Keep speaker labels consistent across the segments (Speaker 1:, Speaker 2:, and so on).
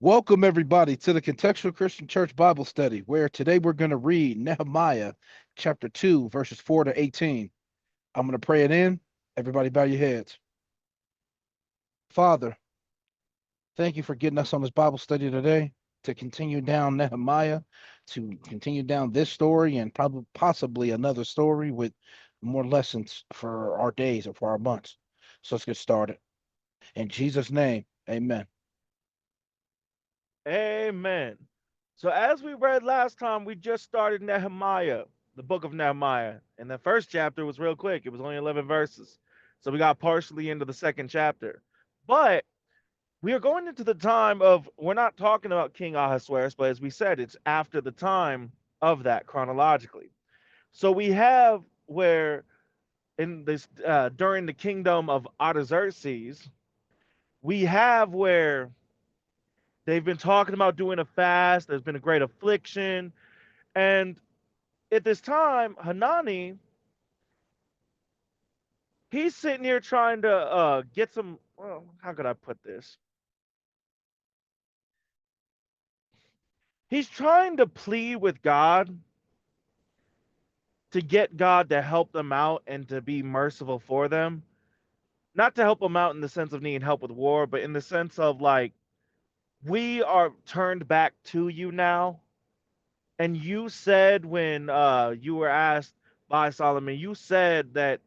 Speaker 1: Welcome, everybody, to the Contextual Christian Church Bible Study, where today we're going to read Nehemiah chapter 2, verses 4 to 18. I'm going to pray it in. Everybody, bow your heads. Father, thank you for getting us on this Bible study today to continue down Nehemiah, to continue down this story and probably possibly another story with more lessons for our days or for our months. So let's get started. In Jesus' name, amen.
Speaker 2: Amen. So, as we read last time, we just started Nehemiah, the book of Nehemiah. And the first chapter was real quick, it was only 11 verses. So, we got partially into the second chapter. But we are going into the time of, we're not talking about King Ahasuerus, but as we said, it's after the time of that chronologically. So, we have where in this, during the kingdom of Artaxerxes, we have where they've been talking about doing a fast. There's been a great affliction. And at this time, Hanani, he's sitting here trying to get some, well, how could I put this? He's trying to plead with God to get God to help them out and to be merciful for them. Not to help them out in the sense of needing help with war, but in the sense of like, we are turned back to you now. And you said when you were asked by Solomon, you said that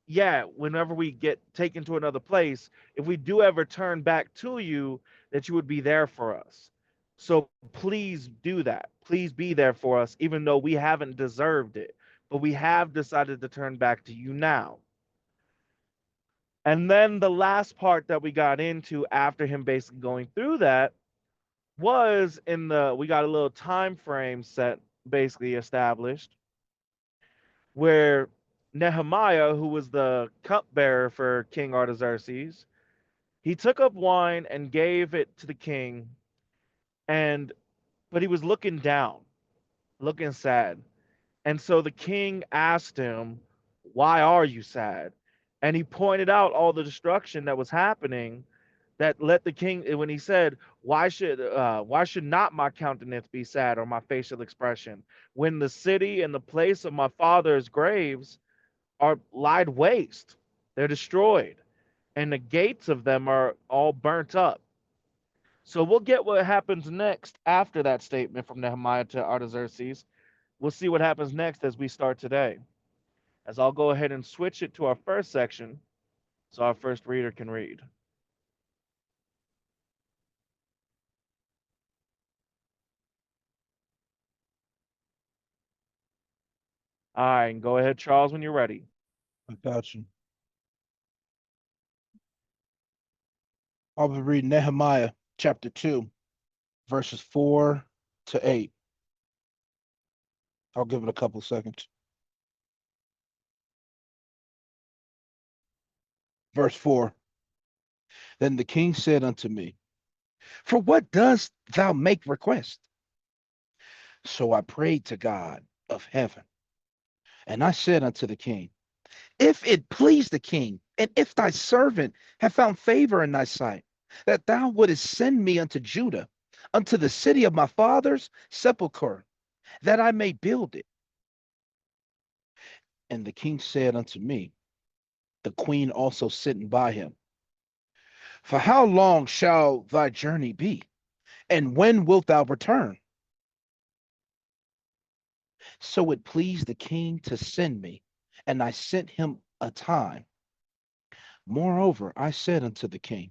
Speaker 2: yeah, whenever we get taken to another place, if we do ever turn back to you, that you would be there for us. So please do that. Please be there for us, even though we haven't deserved it. But we have decided to turn back to you now. And then the last part that we got into after him basically going through that was in the we got a little time frame set basically established where Nehemiah, who was the cupbearer for King Artaxerxes, he took up wine and gave it to the king, and but he was looking down, looking sad. And so the king asked him, "Why are you sad?" And he pointed out all the destruction that was happening that let the king when he said, why should not my countenance be sad or my facial expression when the city and the place of my father's graves are lied waste. They're destroyed, and the gates of them are all burnt up. So we'll get what happens next after that statement from Nehemiah to Artaxerxes. We'll see what happens next as we start today. As I'll go ahead and switch it to our first section so our first reader can read. All right, and go ahead, Charles, when you're ready.
Speaker 1: I got you. I'll be reading Nehemiah chapter 2, verses 4 to 8. I'll give it a couple seconds. Verse 4. Then the king said unto me, for what dost thou make request? So I prayed to God of heaven, and I said unto the king, if it please the king, and if thy servant have found favor in thy sight, that thou wouldest send me unto Judah, unto the city of my father's sepulchre, that I may build it. And the king said unto me, the queen also sitting by him, for how long shall thy journey be? And when wilt thou return? So it pleased the king to send me, and I sent him a time. Moreover, I said unto the king,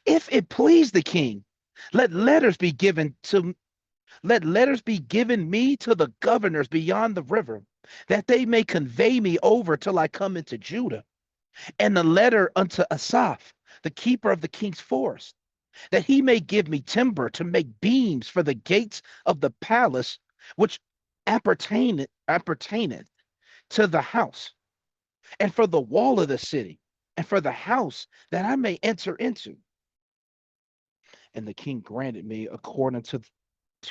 Speaker 1: if it please the king, let letters be given to let letters be given me to the governors beyond the river, that they may convey me over till I come into Judah, and a letter unto Asaph, the keeper of the king's forest, that he may give me timber to make beams for the gates of the palace, which appertaineth to the house, and for the wall of the city, and for the house that I may enter into. And the king granted me according to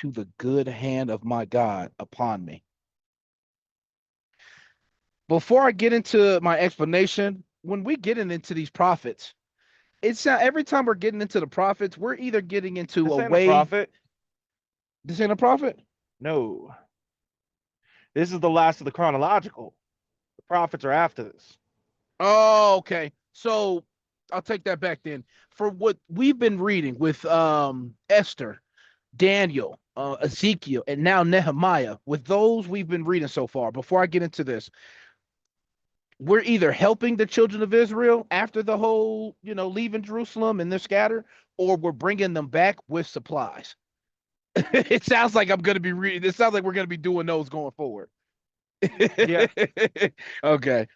Speaker 1: the good hand of my God upon me. Before I get into my explanation, when we get into these prophets, It's every time we're getting into the prophets, we're either getting into
Speaker 2: This
Speaker 1: a
Speaker 2: ain't a
Speaker 1: way.
Speaker 2: prophet.
Speaker 1: This ain't a prophet.
Speaker 2: No. This is the last of the chronological. The prophets are after this.
Speaker 1: Oh, okay. So I'll take that back then. For what we've been reading with Esther, Daniel, Ezekiel, and now Nehemiah, with those we've been reading so far, before I get into this, we're either helping the children of Israel after the whole, leaving Jerusalem and they're scattered, or we're bringing them back with supplies. It sounds like I'm going to be reading. It sounds like we're going to be doing those going forward.
Speaker 2: Yeah.
Speaker 1: Okay.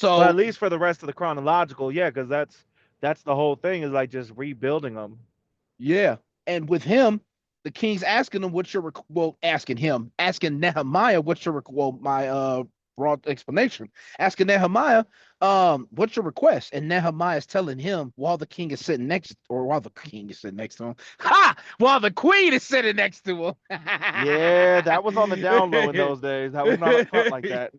Speaker 2: But at
Speaker 1: So
Speaker 2: least for the rest of the chronological, yeah, because that's the whole thing is like just rebuilding them.
Speaker 1: yeah, and with him, the king's asking him what's your asking Nehemiah what's your my broad explanation, asking Nehemiah what's your request, and Nehemiah's telling him while the king is sitting next, or while the king is sitting next to him, while the queen is sitting next to him.
Speaker 2: Yeah, that was on the down low in those days. That was not up front like that.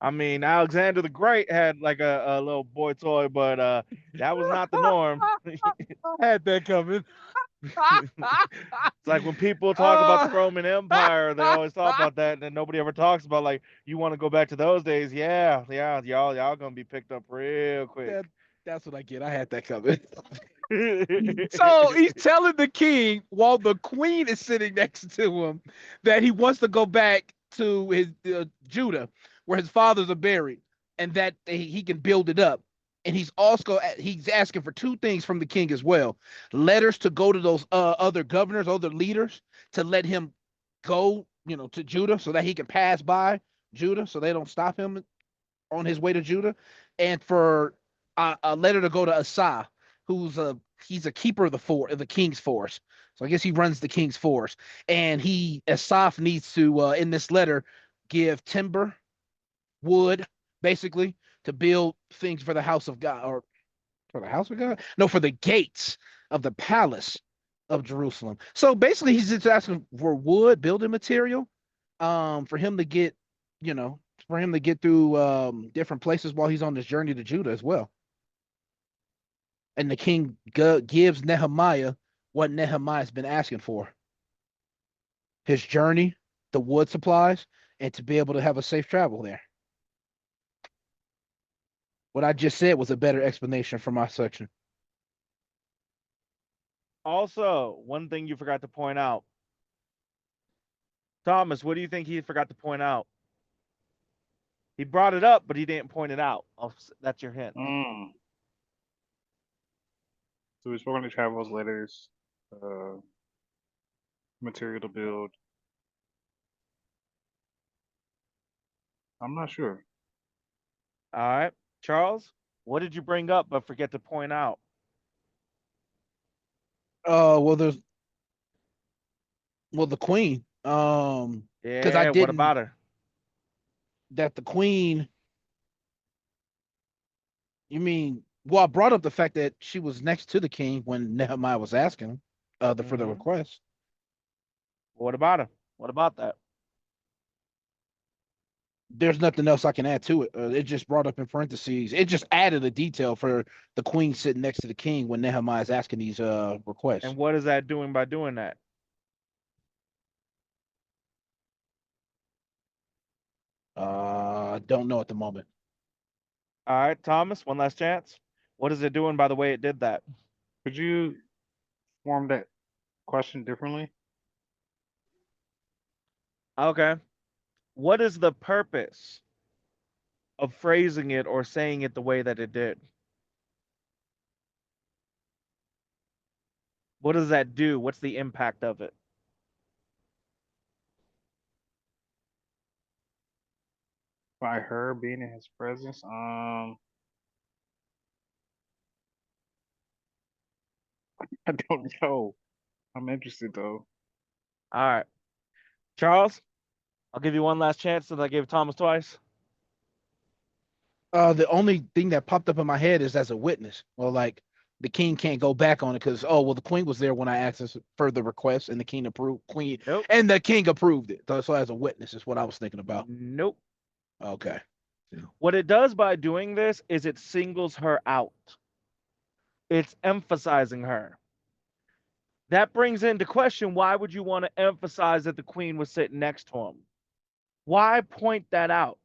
Speaker 2: I mean, Alexander the Great had like a little boy toy, but that was not the norm.
Speaker 1: I had that coming.
Speaker 2: It's like when people talk about the
Speaker 1: uh,
Speaker 2: Roman Empire, they always talk about that, and then nobody ever talks about like you want to go back to those days. Yeah, yeah, y'all gonna be picked up real quick.
Speaker 1: that, that's what I get. I had that coming. So he's telling the king while the queen is sitting next to him that he wants to go back to his Judah, where his fathers are buried, and that he can build it up. And he's asking for two things from the king as well: letters to go to those other governors, other leaders, to let him go, to Judah, so that he can pass by Judah, so they don't stop him on his way to Judah, and for a letter to go to Asa, who's he's a keeper of the king's force. So I guess he runs the king's force, and Asaph needs to in this letter give timber, wood, basically to build things for the house of God, or for the house of God. No, for the gates of the palace of Jerusalem. So basically, he's just asking for wood, building material, for him to get, you know, for him to get through different places while he's on this journey to Judah as well. And the king gives Nehemiah what Nehemiah's been asking for: his journey, the wood supplies, and to be able to have a safe travel there. What I just said was a better explanation for my section.
Speaker 2: Also, one thing you forgot to point out, Thomas. What do you think he forgot to point out? He brought it up, but he didn't point it out. That's your hint.
Speaker 3: Mm. So he's spoken to travels, letters, uh, material to build. I'm not sure.
Speaker 2: All right, Charles. What did you bring up but forget to point out?
Speaker 1: Well, the queen. Because I
Speaker 2: Yeah, what
Speaker 1: didn't
Speaker 2: about her?
Speaker 1: that the queen. You mean? Well, I brought up the fact that she was next to the king when Nehemiah was asking for the
Speaker 2: Mm-hmm.
Speaker 1: request.
Speaker 2: What about her? What about that?
Speaker 1: There's nothing else I can add to it. It just brought up in parentheses. It just added a detail for the queen sitting next to the king when Nehemiah is asking these requests.
Speaker 2: And what is that doing by doing that?
Speaker 1: Don't know at the moment.
Speaker 2: All right, Thomas, one last chance. What is it doing by the way it did that?
Speaker 3: Could you form that question differently?
Speaker 2: Okay. What is the purpose of phrasing it or saying it the way that it did? What does that do? What's the impact of it?
Speaker 3: By her being in his presence? I don't know. I'm interested though.
Speaker 2: All right. Charles, I'll give you one last chance since I gave Thomas twice.
Speaker 1: The only thing that popped up in my head is as a witness. Well, like the king can't go back on it because, oh well, the queen was there when I asked us further requests and the king approved.
Speaker 2: Nope.
Speaker 1: And the king approved it. So as a witness is what I was thinking about.
Speaker 2: Nope.
Speaker 1: Okay. Yeah.
Speaker 2: What it does by doing this is it singles her out. It's emphasizing her. That brings into question, why would you want to emphasize that the queen was sitting next to him? Why point that out?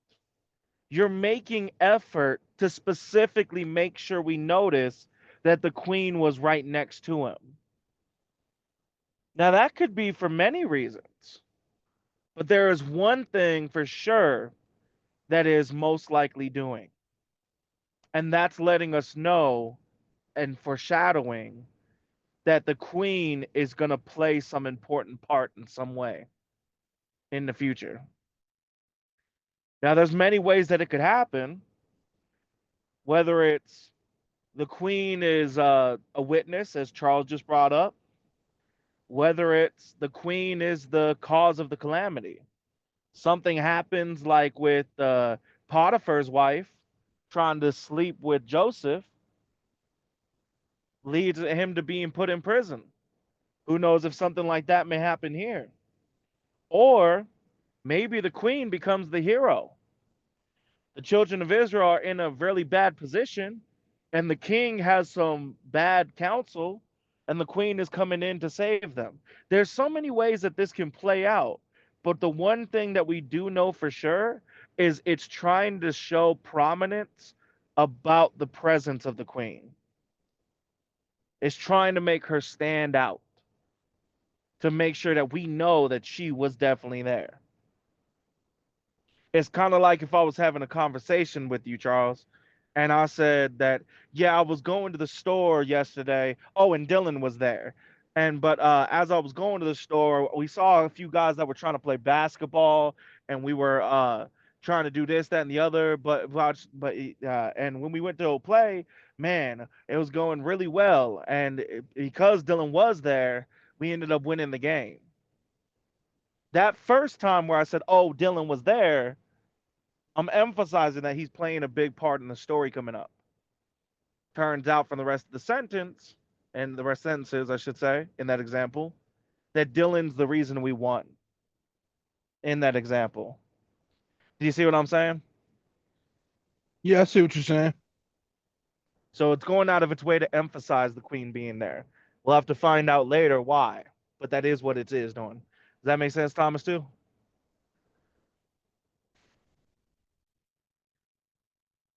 Speaker 2: You're making effort to specifically make sure we notice that the queen was right next to him. Now, that could be for many reasons, but there is one thing for sure that is most likely doing, and that's letting us know and foreshadowing that the queen is going to play some important part in some way in the future. Now, there's many ways that it could happen, whether it's the queen is a witness, as Charles just brought up, whether it's the queen is the cause of the calamity. Something happens like with Potiphar's wife trying to sleep with Joseph, leads him to being put in prison. Who knows if something like that may happen here? Or maybe the queen becomes the hero. The children of Israel are in a really bad position, and the king has some bad counsel, and the queen is coming in to save them. There's so many ways that this can play out, but the one thing that we do know for sure is it's trying to show prominence about the presence of the queen. It's trying to make her stand out, to make sure that we know that she was definitely there. It's kind of like if I was having a conversation with you, Charles, and I said that, yeah, I was going to the store yesterday. Oh, and Dylan was there. And but as I was going to the store, we saw a few guys that were trying to play basketball, and we were trying to do this, that, and the other. And when we went to go play, man, it was going really well. And because Dylan was there, we ended up winning the game. That first time where I said, "Oh, Dylan was there," I'm emphasizing that he's playing a big part in the story coming up. Turns out from the rest of the sentence, and the rest sentences, I should say, in that example, that Dylan's the reason we won in that example. Do you see what I'm saying?
Speaker 1: Yeah, I see what you're saying.
Speaker 2: So it's going out of its way to emphasize the queen being there. We'll have to find out later why, but that is what it is doing. Does that make sense, Thomas, too?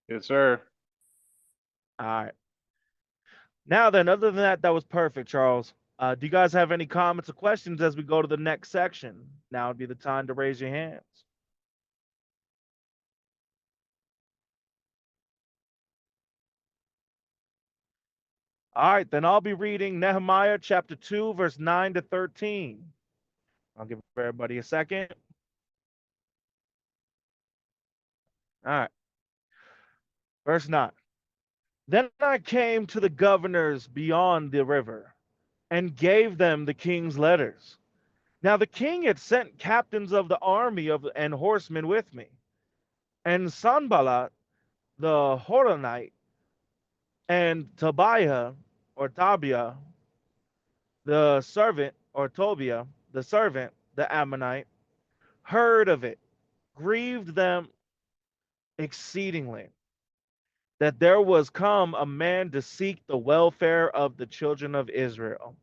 Speaker 3: Yes, sir.
Speaker 2: All right. Now then, other than that, that was perfect, Charles. Do you guys have any comments or questions as we go to the next section? Now would be the time to raise your hands. All right, then I'll be reading Nehemiah chapter 2, verse 9 to 13. I'll give everybody a second. All right, verse 9. Then I came to the governors beyond the river and gave them the king's letters. Now the king had sent captains of the army and horsemen with me, and Sanballat the Horonite, and Tobiah or Tobiah the servant, or Tobiah the servant, the Ammonite, heard of it, grieved them exceedingly, that there was come a man to seek the welfare of the children of Israel.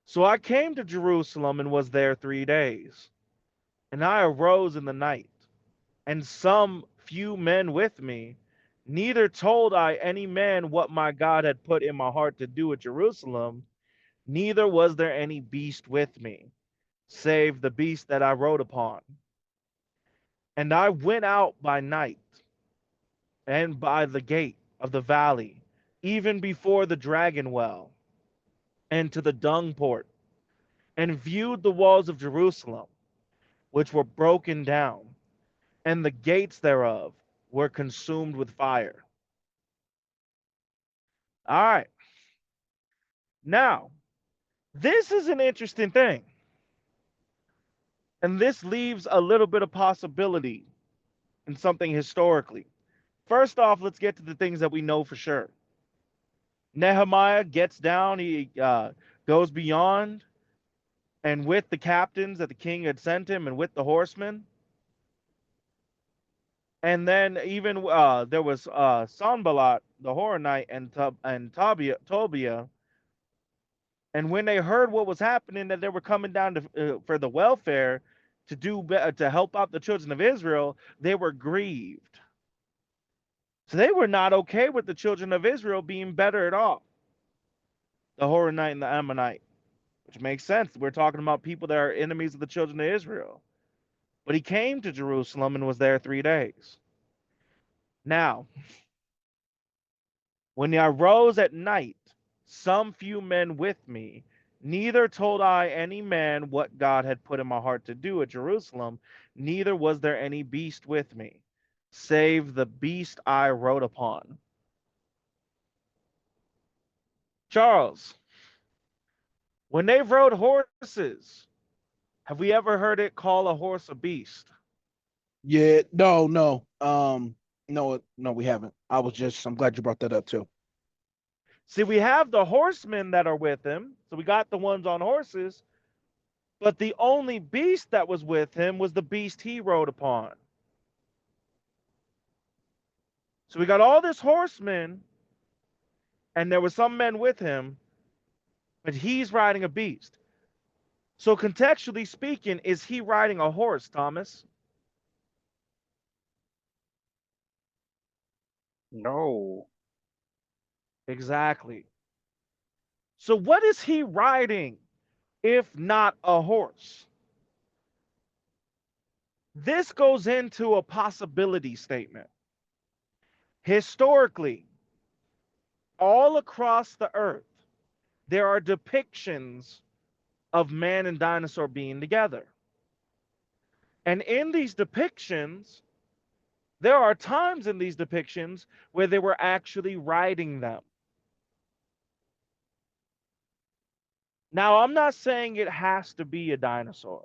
Speaker 2: So I came to Jerusalem and was there 3 days. And I arose in the night, and some few men with me. Neither told I any man what my God had put in my heart to do at Jerusalem, neither was there any beast with me, save the beast that I rode upon. And I went out by night and by the gate of the valley, even before the dragon well, and to the dung port, and viewed the walls of Jerusalem, which were broken down, and the gates thereof were consumed with fire. All right. Now, this is an interesting thing. And this leaves a little bit of possibility in something historically. First off, let's get to the things that we know for sure. Nehemiah gets down, he goes beyond, and with the captains that the king had sent him and with the horsemen. And then even there was Sanballat the Horonite and Tobiah, and when they heard what was happening, that they were coming down to for the welfare to help out the children of Israel, they were grieved. So they were not okay with the children of Israel being better at all, the Horonite and the Ammonite, which makes sense. We're talking about people that are enemies of the children of Israel. But he came to Jerusalem and was there 3 days. Now, when I rose at night, some few men with me, neither told I any man what God had put in my heart to do at Jerusalem, neither was there any beast with me, save the beast I rode upon. Charles, when they rode horses, have we ever heard it call a horse a beast?
Speaker 1: Yeah, no, no. No, no, we haven't. I'm glad you brought that up too.
Speaker 2: See, we have the horsemen that are with him, so we got the ones on horses, but the only beast that was with him was the beast he rode upon. So we got all this horsemen, and there were some men with him, but he's riding a beast. So contextually speaking, is he riding a horse, Thomas?
Speaker 3: No.
Speaker 2: Exactly. So what is he riding if not a horse? This goes into a possibility statement. Historically, all across the earth, there are depictions of man and dinosaur being together. And in these depictions, there are times in these depictions where they were actually riding them. Now, I'm not saying it has to be a dinosaur,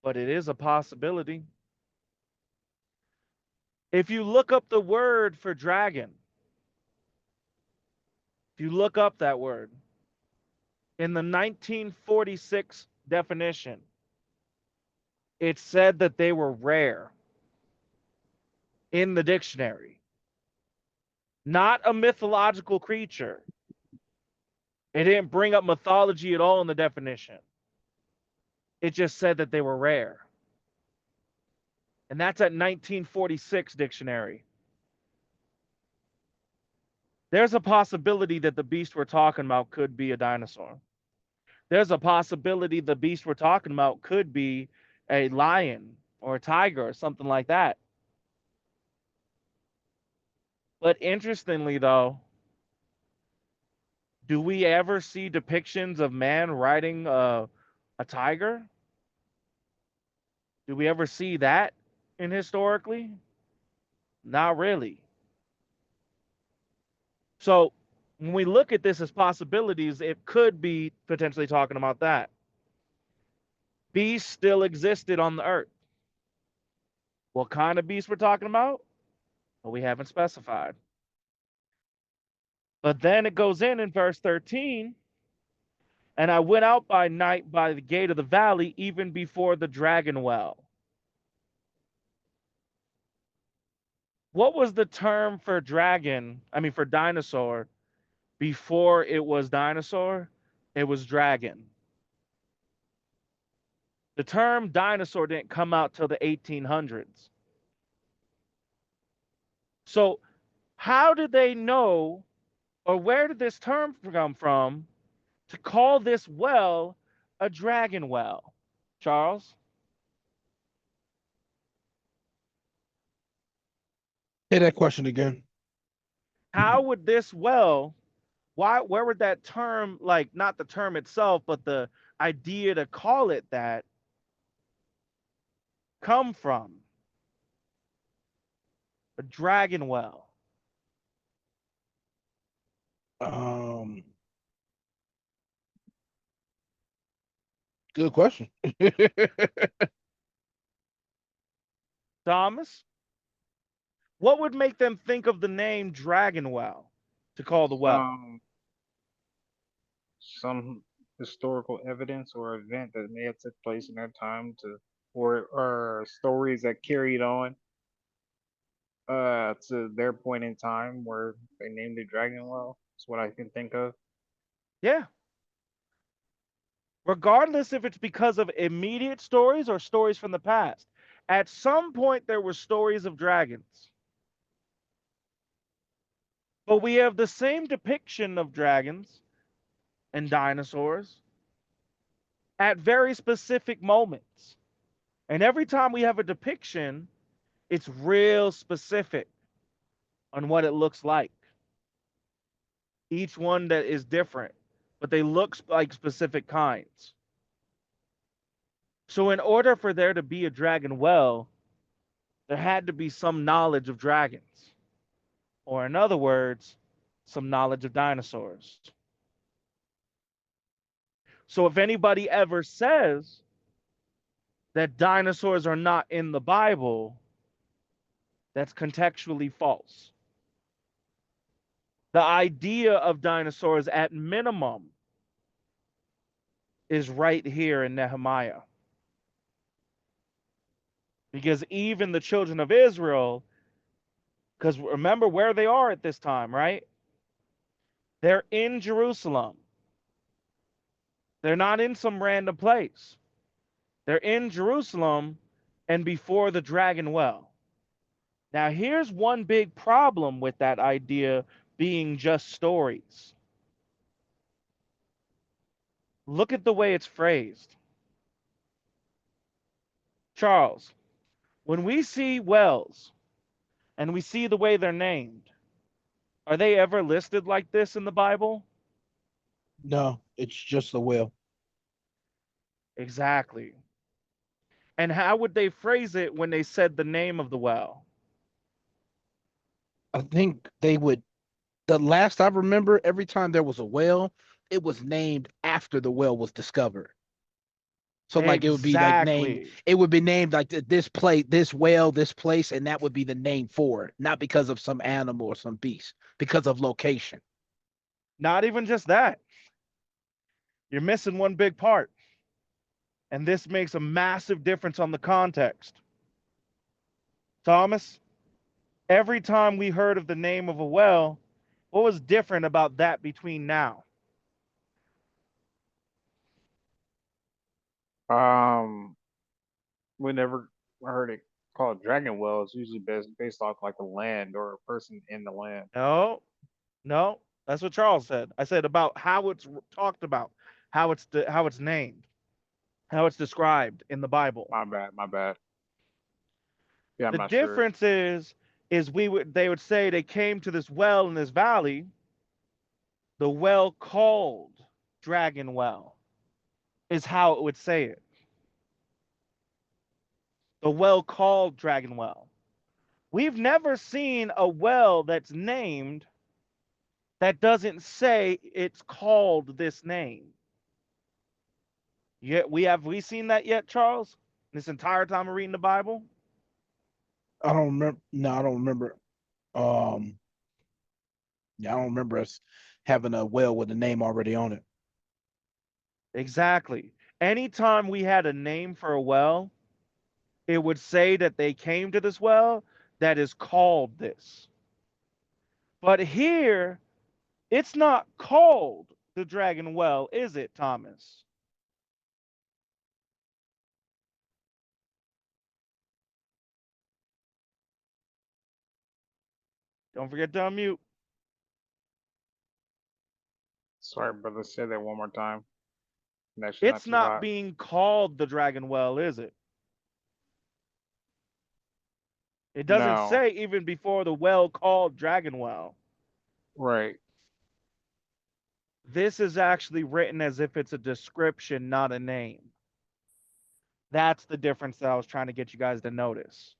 Speaker 2: but it is a possibility. If you look up the word for dragon, if you look up that word in the 1946 definition, it said that they were rare in the dictionary, not a mythological creature. It didn't bring up mythology at all in the definition. It just said that they were rare. And that's at 1946 dictionary. There's a possibility that the beast we're talking about could be a dinosaur. There's a possibility the beast we're talking about could be a lion or a tiger or something like that. But interestingly, though, do we ever see depictions of man riding a tiger? Do we ever see that in historically? Not really. So when we look at this as possibilities, it could be potentially talking about that. Beasts still existed on the earth. What kind of beast we're talking about? Well, we haven't specified. But then it goes in verse 13, and I went out by night by the gate of the valley, even before the dragon well. What was the term for dragon? I mean, for dinosaur before it was dinosaur? It was dragon. The term dinosaur didn't come out till the 1800s. So, how did they know, or where did this term come from to call this well a dragon well? Charles,
Speaker 1: Say that question again.
Speaker 2: how would this well, where would that term, like not the term itself, but the idea to call it that come from? A dragon well.
Speaker 1: Um, Good question.
Speaker 2: Thomas, what would make them think of the name dragon well to call the well?
Speaker 3: Some some historical evidence or event that may have took place in that time to or stories that carried on. to their point in time where they named it Dragon Well. That's what I can think of.
Speaker 2: Yeah. Regardless if it's because of immediate stories or stories from the past. At some point, there were stories of dragons. But we have the same depiction of dragons and dinosaurs at very specific moments. And every time we have a depiction, it's real specific on what it looks like. Each one that is different, but they look like specific kinds. So, in order for there to be a dragon well, there had to be some knowledge of dragons, or in other words, some knowledge of dinosaurs. So, if anybody ever says that dinosaurs are not in the Bible, that's contextually false. The idea of dinosaurs, at minimum, is right here in Nehemiah. Because even the children of Israel, because remember where they are at this time, right? They're in Jerusalem. They're not in some random place. They're in Jerusalem and before the dragon well. Now, here's one big problem with that idea being just stories. Look at the way it's phrased. Charles, when we see wells and we see the way they're named, are they ever listed like this in the Bible?
Speaker 1: No, it's just the will.
Speaker 2: Exactly. And how would they phrase it when they said the name of the well?
Speaker 1: I think they would. The last I remember, every time there was a well, it was named after the well was discovered. So like it would be like named,
Speaker 2: Exactly.
Speaker 1: it would be named like this place, this well, this place, and that would be the name for it, not because of some animal or some beast, because of location.
Speaker 2: Not even just that. You're missing one big part. And this makes a massive difference on the context. Thomas, every time we heard of the name of a well, what was different about that between now?
Speaker 3: Um, we never heard it called Dragon Well. It's usually based off like a land or a person in the land.
Speaker 2: No, no, that's what Charles said. I said about how it's talked about, how it's named, how it's described in the Bible.
Speaker 3: My bad, my bad. Yeah, I'm
Speaker 2: The
Speaker 3: not sure.
Speaker 2: difference is they would say they came to this well in this valley, the well called Dragon Well is how it would say it. The well called Dragon Well. We've never seen a well that's named that doesn't say it's called this name. Yet we seen that yet, Charles? This entire time of reading the Bible?
Speaker 1: I don't remember. No, I don't remember. Um, yeah, I don't remember us having a well with a name already on it.
Speaker 2: Exactly. Anytime we had a name for a well, it would say that they came to this well that is called this. But here, it's not called the Dragon Well, is it, Thomas? Don't forget to unmute.
Speaker 3: Sorry, brother. Say that one more time. Connection's not
Speaker 2: It's
Speaker 3: too
Speaker 2: not
Speaker 3: hot.
Speaker 2: being called the Dragon Well, is it? It doesn't
Speaker 3: No,
Speaker 2: say even before the well called Dragon Well.
Speaker 3: right.
Speaker 2: This is actually written as if it's a description, not a name. That's the difference that I was trying to get you guys to notice.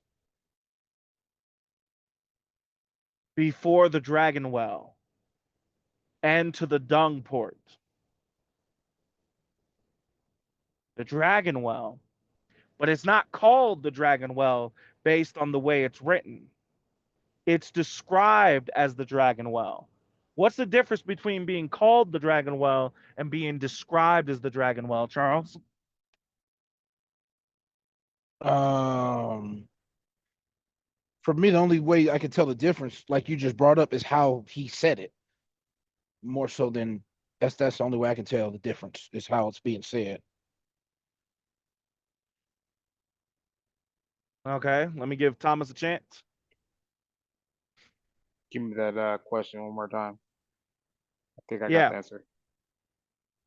Speaker 2: Before the Dragon Well and to the dung port. The Dragon Well, but it's not called the Dragon Well based on the way it's written. It's described as the Dragon Well. What's the difference between being called the Dragon Well and being described as the Dragon Well, Charles?
Speaker 1: Um, For me, the only way I can tell the difference, like you just brought up, is how he said it. More so than that's the only way I can tell the difference is how it's being said.
Speaker 2: Okay, let me give Thomas a chance.
Speaker 3: Give me that question one more time. I think I got
Speaker 2: Yeah.
Speaker 3: the answer.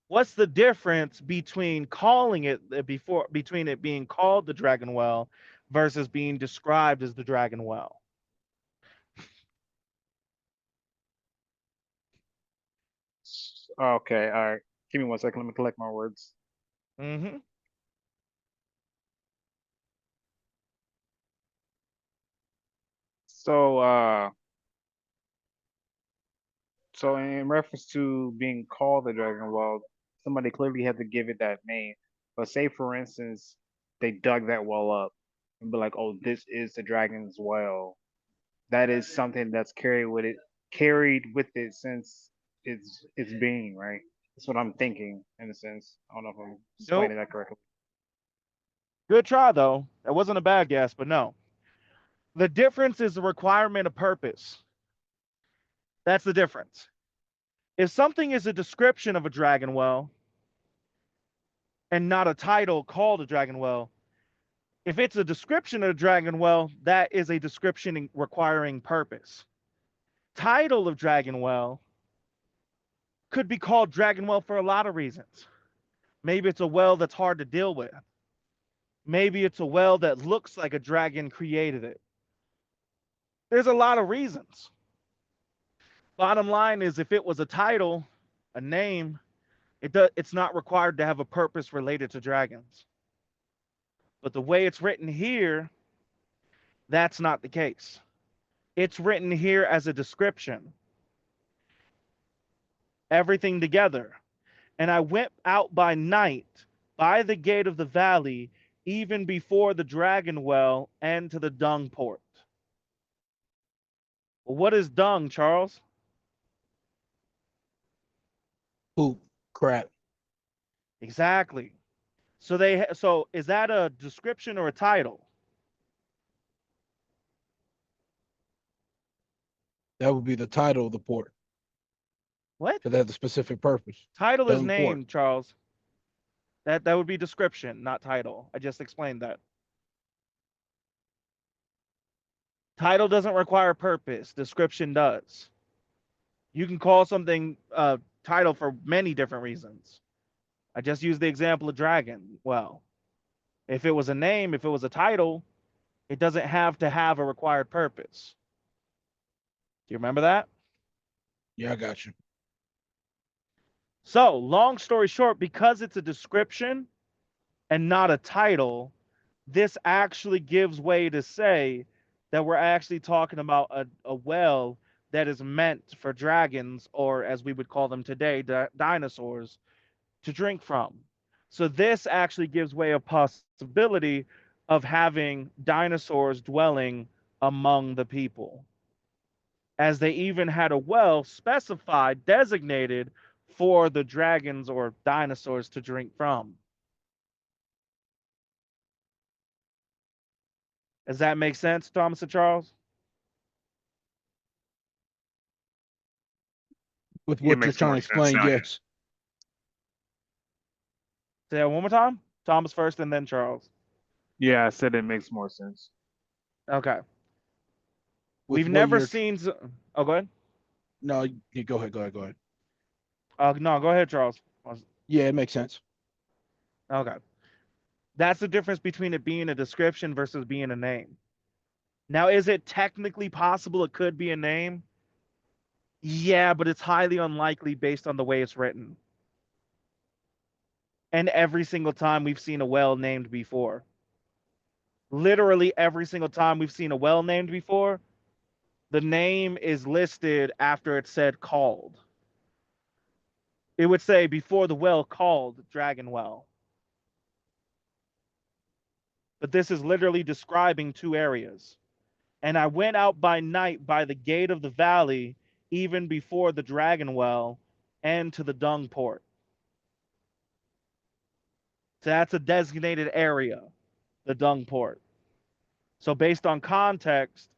Speaker 2: What's the difference between calling it between it being called the Dragon Well versus being described as the Dragon Well?
Speaker 3: Okay, all right. Give me 1 second. Let me collect my words.
Speaker 2: Mm-hmm.
Speaker 3: So, so in reference to being called the Dragon Well, somebody clearly had to give it that name. But say, for instance, they dug that well up and be like, "Oh, this is the Dragon's Well." That is something that's carried with it since its being, right? That's what I'm thinking in a sense. I don't know if I'm
Speaker 2: Nope.
Speaker 3: explaining that correctly.
Speaker 2: Good try though. That wasn't a bad guess, but no. The difference is the requirement of purpose. That's the difference. If something is a description of a dragon well and not a title called a dragon well, if it's a description of a dragon well, that is a description requiring purpose. Title of dragon well could be called dragon well for a lot of reasons. Maybe it's a well that's hard to deal with. Maybe it's a well that looks like a dragon created it. There's a lot of reasons. Bottom line is, if it was a title, a name, it's not required to have a purpose related to dragons. But the way it's written here, that's not the case. It's written here as a description, everything together. And I went out by night by the gate of the valley, even before the dragon well, and to the dung port. Well, what is dung, Charles?
Speaker 1: Poop, crap.
Speaker 2: Exactly. So is that a description or a title?
Speaker 1: That would be the title of the port
Speaker 2: What?
Speaker 1: because they have the specific purpose.
Speaker 2: Title is
Speaker 1: Dung port.
Speaker 2: name, Charles. That would be description, not title. I just explained that. Title doesn't require purpose. Description does. You can call something title for many different reasons. I just used the example of dragon. Well, if it was a name, if it was a title, it doesn't have to have a required purpose. Do you remember that?
Speaker 1: Yeah, I got you.
Speaker 2: So, long story short, because it's a description and not a title, this actually gives way to say that we're actually talking about a well that is meant for dragons, or as we would call them today, dinosaurs, to drink from. So this actually gives way a possibility of having dinosaurs dwelling among the people, as they even had a well specified, designated for the dragons or dinosaurs to drink from. Does that make sense, Thomas and Charles?
Speaker 1: With
Speaker 3: It
Speaker 1: what you're
Speaker 3: makes
Speaker 1: trying
Speaker 3: more
Speaker 1: to
Speaker 3: sense
Speaker 1: explain,
Speaker 3: now. Yeah.
Speaker 1: yes.
Speaker 2: Say that one more time. Thomas first and then Charles.
Speaker 3: Yeah, I said it makes more sense.
Speaker 2: Okay.
Speaker 1: With
Speaker 2: We've
Speaker 1: what
Speaker 2: never
Speaker 1: you're
Speaker 2: seen. Oh, go ahead.
Speaker 1: no, you go ahead, go ahead, go ahead.
Speaker 2: No, go ahead, Charles.
Speaker 1: Yeah, it makes sense.
Speaker 2: Okay. That's the difference between it being a description versus being a name. Now, is it technically possible it could be a name? Yeah, but it's highly unlikely based on the way it's written. And every single time we've seen a well named before. Literally every single time we've seen a well named before, the name is listed after it said called. It would say before the well called Dragon Well. But this is literally describing two areas. And I went out by night by the gate of the valley, even before the Dragon Well, and to the dung port. So that's a designated area, the dung port. So based on context,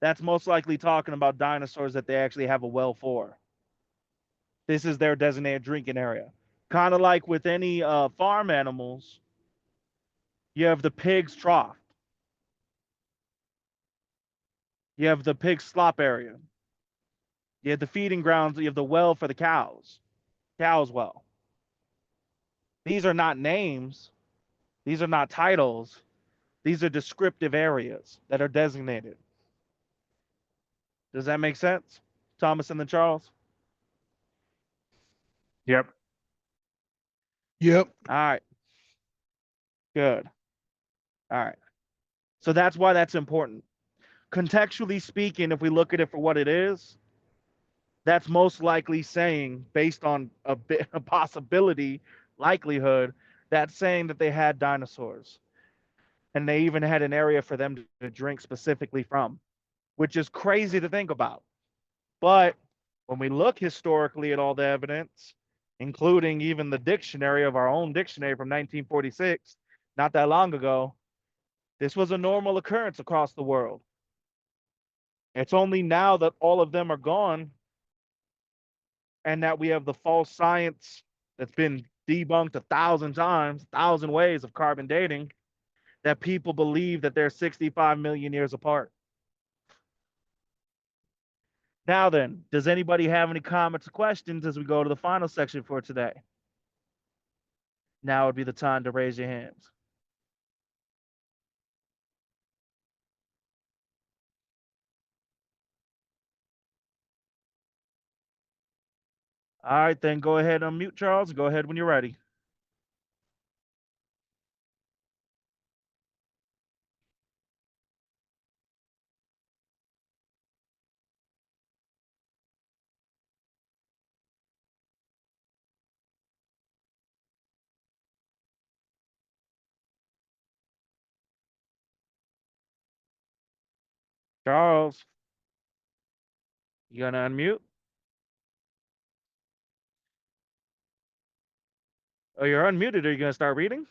Speaker 2: that's most likely talking about dinosaurs that they actually have a well for. This is their designated drinking area. Kind of like with any farm animals, you have the pig's trough, you have the pig slop area, you have the feeding grounds, you have the well for the cow's well. These are not names, these are not titles, these are descriptive areas that are designated. Does that make sense, Thomas and then Charles?
Speaker 3: Yep.
Speaker 1: Yep.
Speaker 2: All right, good. All right. So that's why that's important. Contextually speaking, if we look at it for what it is, that's most likely saying, based on a possibility, likelihood, that's saying that they had dinosaurs. And they even had an area for them to drink specifically from, which is crazy to think about. But when we look historically at all the evidence, including even the dictionary of our own dictionary from 1946, not that long ago, this was a normal occurrence across the world. It's only now that all of them are gone and that we have the false science that's been debunked 1,000 times, 1,000 ways of carbon dating, that people believe that they're 65 million years apart. Now then, does anybody have any comments or questions as we go to the final section for today? Now would be the time to raise your hands. All right, then go ahead and unmute, Charles. Go ahead when you're ready. Charles, you gonna unmute? Oh, you're unmuted. Are you gonna start reading?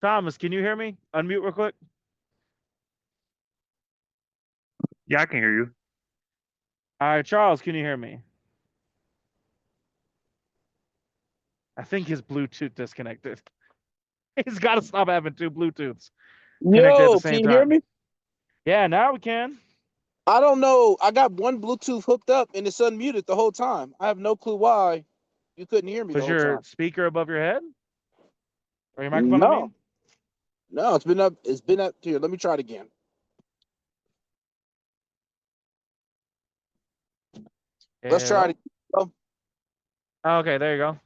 Speaker 2: Thomas, can you hear me? Unmute real quick.
Speaker 3: Yeah, I can hear you.
Speaker 2: All right, Charles, can you hear me? I think his Bluetooth disconnected. He's got to stop having two Bluetooths connected at the
Speaker 4: Yo, can
Speaker 2: same
Speaker 4: you hear
Speaker 2: time.
Speaker 4: me?
Speaker 2: Yeah, now we can.
Speaker 4: I don't know. I got one Bluetooth hooked up and it's unmuted the whole time. I have no clue why you couldn't hear me the
Speaker 2: Was
Speaker 4: whole
Speaker 2: your
Speaker 4: time.
Speaker 2: speaker above your head? Or your microphone, I
Speaker 4: No,
Speaker 2: mean?
Speaker 4: no, it's been up. It's been up here. Let me try it again. Let's try
Speaker 2: Hello?
Speaker 4: it. Oh,
Speaker 2: Okay, there you go.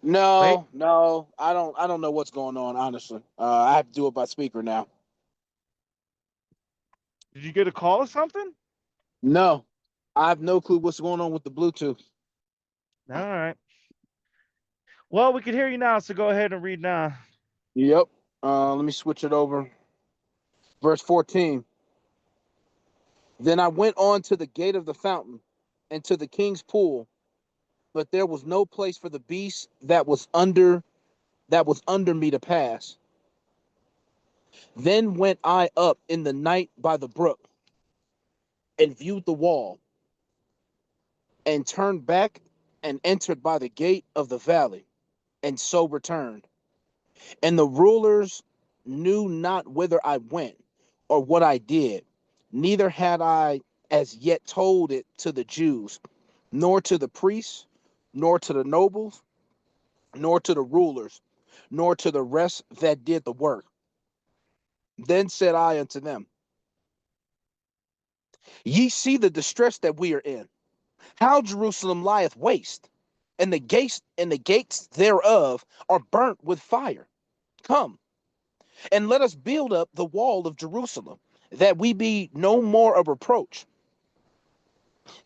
Speaker 2: Wait,
Speaker 4: no. I don't know what's going on. Honestly, I have to do it by speaker now.
Speaker 2: did you get a call or something?
Speaker 4: No, I have no clue what's going on with the Bluetooth.
Speaker 2: All right. Well, we can hear you now, so go ahead and read now.
Speaker 4: Yep. Let me switch it over. Verse 14. Then I went on to the gate of the fountain and to the king's pool, but there was no place for the beast that was under me to pass. Then went I up in the night by the brook and viewed the wall, and turned back and entered by the gate of the valley, and so returned. And the rulers knew not whither I went or what I did, neither had I as yet told it to the Jews, nor to the priests, nor to the nobles, nor to the rulers, nor to the rest that did the work. Then said I unto them, Ye see the distress that we are in, how Jerusalem lieth waste, and the gates thereof are burnt with fire. Come, and let us build up the wall of Jerusalem, that we be no more a reproach.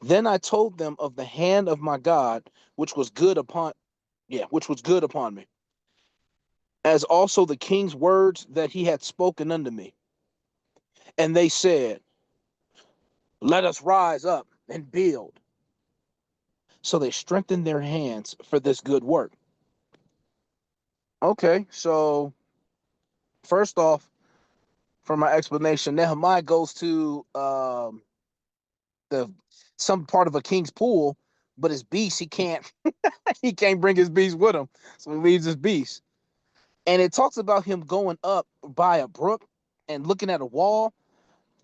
Speaker 4: Then I told them of the hand of my God, which was good upon which was good upon me, as also the king's words that he had spoken unto me. And they said, Let us rise up and build. So they strengthened their hands for this good work. Okay, so first off, for my explanation, Nehemiah goes to the some part of a king's pool, but his beast he can't bring his beast with him, so he leaves his beast. And it talks about him going up by a brook and looking at a wall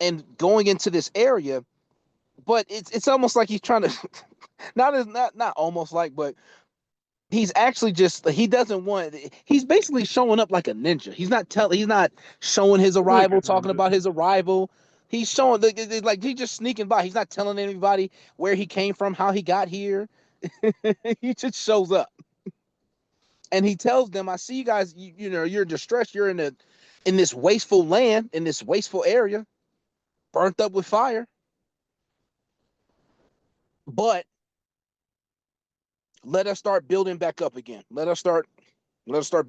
Speaker 4: and going into this area, but it's almost like he's trying to not almost like, but he's actually just he doesn't want he's basically showing up like a ninja. He's not showing his
Speaker 2: Like a
Speaker 4: arrival, talking
Speaker 2: ninja.
Speaker 4: about his arrival. He's showing like he's just sneaking by. He's not telling anybody where he came from, how he got here. He just shows up and he tells them, I see you guys, you know, you're distressed, you're in this wasteful land, in this wasteful area, burnt up with fire. But let us start building back up again. Let us start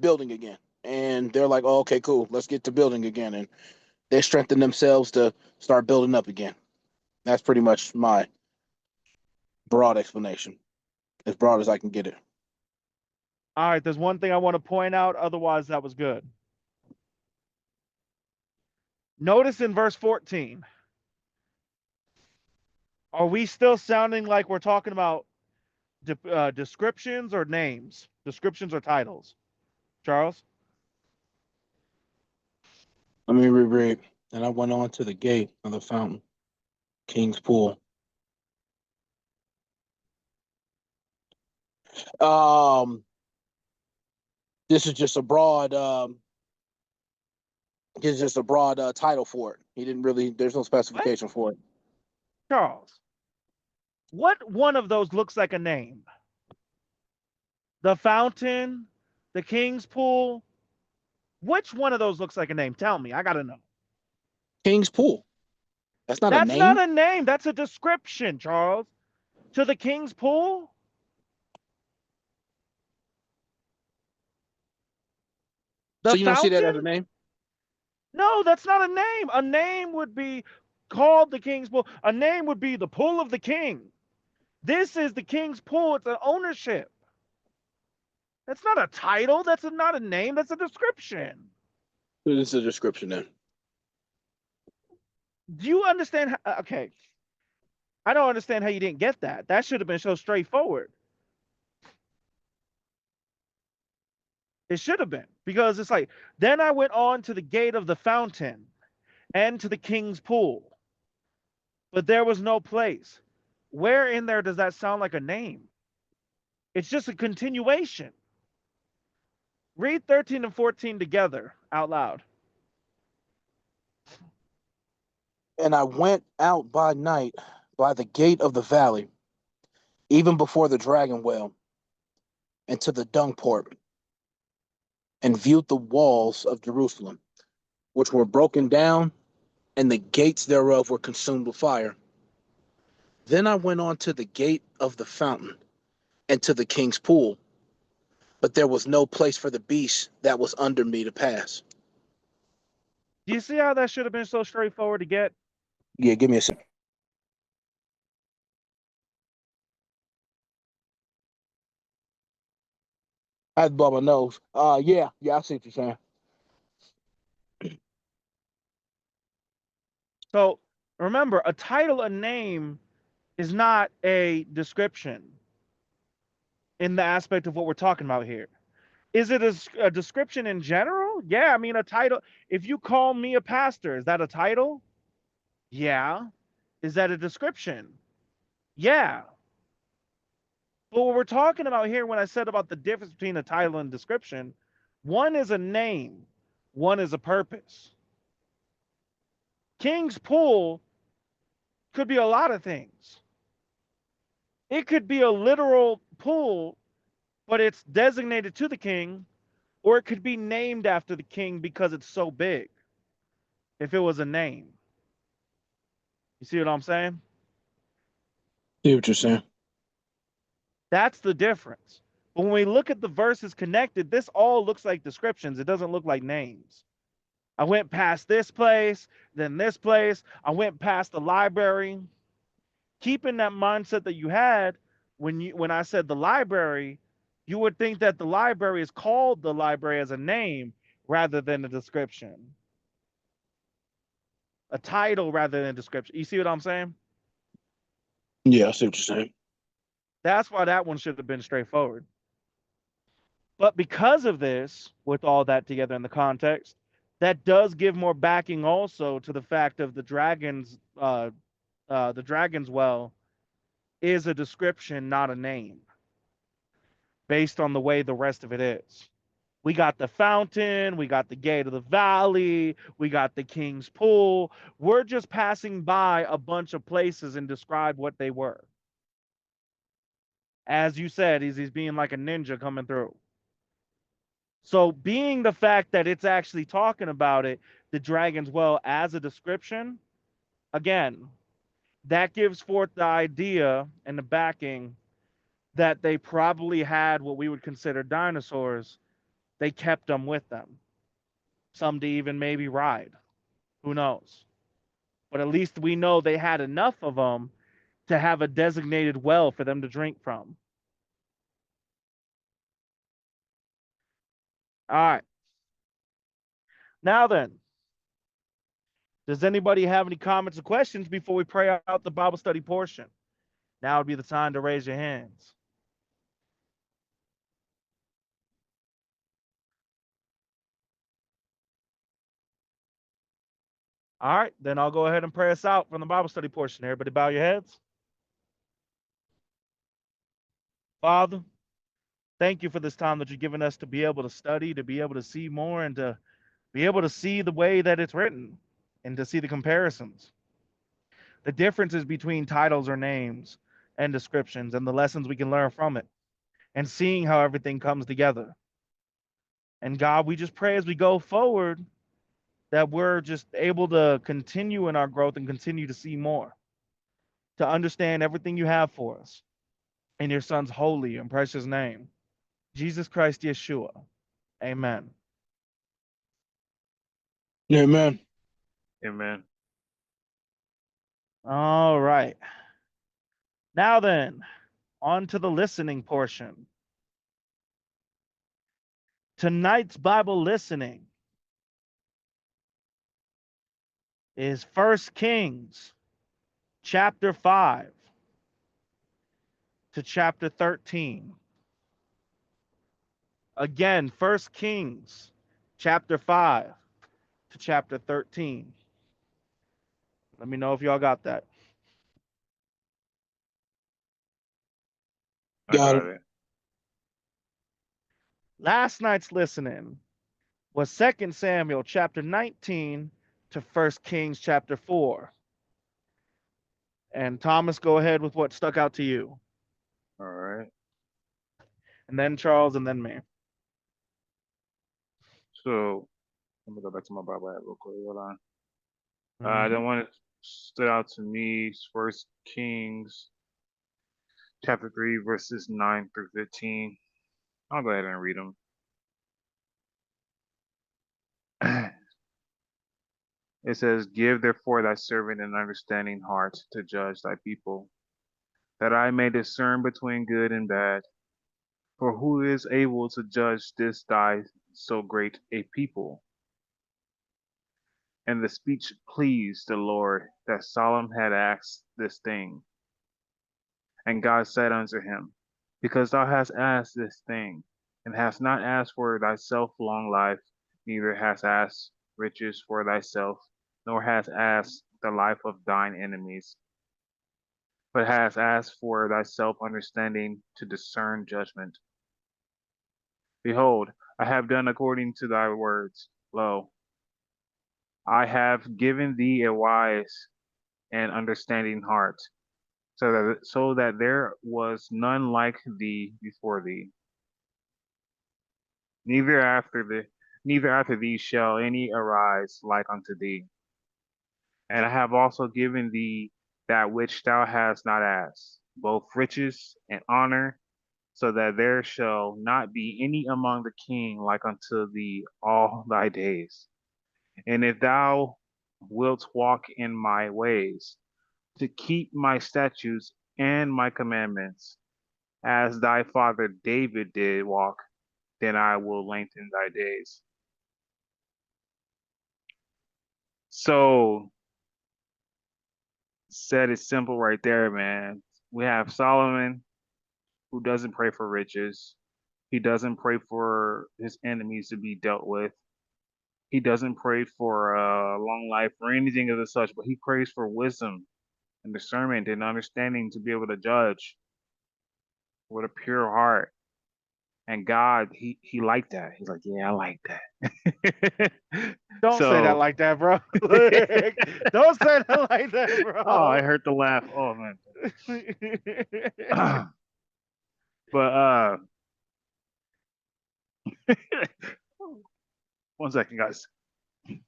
Speaker 4: building again. And they're like, oh, okay, cool. Let's get to building again. And they strengthen themselves to start building up again. That's pretty much my broad explanation, as broad as I can get it.
Speaker 2: All right, there's one thing I want to point out. Otherwise, that was good. Notice in verse 14, are we still sounding like we're talking about descriptions or names? Descriptions or titles? Charles?
Speaker 4: Let me reread. And I went on to the gate of the fountain, King's Pool. Um, this is just a broad. This is just a broad title for it. He didn't really. There's no
Speaker 2: What?
Speaker 4: specification for it.
Speaker 2: Charles, what one of those looks like a name? The fountain, the king's pool. Which one of those looks like a name? Tell me. I got to know.
Speaker 4: King's Pool. That's not a
Speaker 2: That's not
Speaker 4: name.
Speaker 2: a name. That's a description, Charles. To the king's pool?
Speaker 4: So
Speaker 2: The
Speaker 4: you don't see that as a
Speaker 2: fountain?
Speaker 4: name?
Speaker 2: No, that's not a name. A name would be called the king's pool. A name would be the pool of the king. This is the king's pool. It's an ownership. That's not a title. That's not a name. That's a description.
Speaker 4: This is a description then.
Speaker 2: Do you understand? Okay. I don't understand how you didn't get that. That should have been so straightforward. It should have been because it's like, then I went on to the gate of the fountain and to the king's pool, but there was no place. Where in there does that sound like a name? It's just a continuation. Read 13 and 14 together out loud.
Speaker 4: And I went out by night by the gate of the valley, even before the dragon well, and to the dung port, and viewed the walls of Jerusalem, which were broken down, and the gates thereof were consumed with fire. Then I went on to the gate of the fountain, and to the king's pool, but there was no place for the beast that was under me to pass.
Speaker 2: Do you see how that should have been so straightforward to get?
Speaker 4: Yeah, give me a second. I had to blow my nose. Yeah, I see what you're saying.
Speaker 2: So remember, a title, a name is not a description in the aspect of what we're talking about here. Is it a description in general? Yeah, I mean, a title. If you call me a pastor, is that a title? Yeah. Is that a description? Yeah. But what we're talking about here, when I said about the difference between a title and description, one is a name, one is a purpose. King's Pool could be a lot of things. It could be a literal pool, but it's designated to the king, or it could be named after the king because it's so big. If it was a name, you see what I'm saying?
Speaker 4: See what you're saying.
Speaker 2: That's the difference. But when we look at the verses connected, this all looks like descriptions. It doesn't look like names. I went past this place, then this place. I went past the library. Keeping that mindset that you had when I said the library, You would think that the library is called the library as a name rather than a description, a title rather than a description. You see what I'm saying?
Speaker 4: Yeah, I see what you're saying.
Speaker 2: That's why that one should have been straightforward. But because of this, with all that together in the context, that does give more backing also to the fact of the dragon's well is a description, not a name, based on the way the rest of it is. We got the fountain, we got the gate of the valley, we got the king's pool. We're just passing by a bunch of places and describe what they were. As you said, he's being like a ninja coming through. So, being the fact that it's actually talking about it, the dragon's well, as a description, again, that gives forth the idea and the backing that they probably had what we would consider dinosaurs. They kept them with them. Some to even maybe ride. Who knows? But at least we know they had enough of them to have a designated well for them to drink from. All right. Now then, does anybody have any comments or questions before we pray out the Bible study portion? Now would be the time to raise your hands. All right, then I'll go ahead and pray us out from the Bible study portion. Everybody bow your heads. Father, thank you for this time that you've given us to be able to study, to be able to see more, and to be able to see the way that it's written and to see the comparisons, the differences between titles or names and descriptions, and the lessons we can learn from it, and seeing how everything comes together. And God, we just pray as we go forward that we're just able to continue in our growth and continue to see more, to understand everything you have for us. In your son's holy and precious name, Jesus Christ Yeshua. Amen.
Speaker 4: Amen.
Speaker 3: Amen.
Speaker 2: All right. Now then, on to the listening portion. Tonight's Bible listening is 1 Kings chapter 5 to chapter 13. Again, 1 Kings chapter 5 to chapter 13. Let me know if y'all got that.
Speaker 3: I
Speaker 4: Got it.
Speaker 3: got it.
Speaker 2: Last night's listening was 2 Samuel chapter 19 to 1 Kings chapter 4. And Thomas, go ahead with what stuck out to you.
Speaker 3: All right.
Speaker 2: And then Charles, and then me.
Speaker 3: So let me go back to my Bible app real quick. Hold on.
Speaker 2: Mhm.
Speaker 3: The one that stood out to me is First Kings chapter 3, verses 9 through 15. I'll go ahead and read them. It says, "Give therefore thy servant an understanding heart to judge thy people, that I may discern between good and bad. For who is able to judge this thy so great a people?" And the speech pleased the Lord that Solomon had asked this thing. And God said unto him, Because thou hast asked this thing, and hast not asked for thyself long life, neither hast asked riches for thyself, nor hast asked the life of thine enemies, but hast asked for thyself understanding to discern judgment. Behold, I have done according to thy words. Lo, I have given thee a wise and understanding heart, so that there was none like thee before thee, neither after thee shall any arise like unto thee. And I have also given thee that which thou hast not asked, both riches and honor, so that there shall not be any among the king like unto thee all thy days. And if thou wilt walk in my ways, to keep my statutes and my commandments, as thy father David did walk, then I will lengthen thy days. So, said it simple right there, man. We have Solomon who doesn't pray for riches. He doesn't pray for his enemies to be dealt with. He doesn't pray for long life or anything of the such, but he prays for wisdom and discernment and understanding to be able to judge with a pure heart. And God, he liked that. He's like, yeah, I like that.
Speaker 2: Don't say that
Speaker 3: So,
Speaker 2: like that, bro. Don't say that like that,
Speaker 3: oh, I
Speaker 2: bro.
Speaker 3: heard the laugh. Oh man. But one second, guys.
Speaker 2: He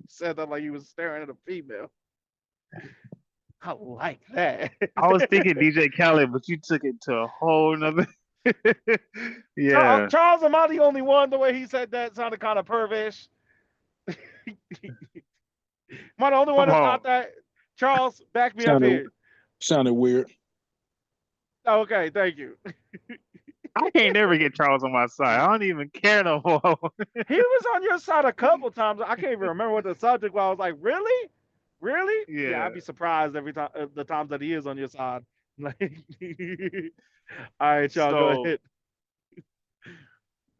Speaker 2: said that like he was staring at a female. I like that.
Speaker 3: I was thinking DJ Khaled, but you took it to a whole nother. Yeah.
Speaker 2: Charles, am I the only one? The way he said that sounded kind of pervish. Am I the only one
Speaker 3: Come
Speaker 2: that
Speaker 3: on.
Speaker 2: thought that? Charles, back me up
Speaker 4: Sounded
Speaker 2: here.
Speaker 4: sounded weird.
Speaker 2: Okay, thank you.
Speaker 3: I can't never get Charles on my side. I don't even care no more.
Speaker 2: He was on your side a couple times. I can't even remember what the subject was. I was like, really? Really? Yeah,
Speaker 3: Yeah.
Speaker 2: I'd be surprised every time the times that he is on your side. Like, all right, y'all, go
Speaker 3: So
Speaker 2: ahead.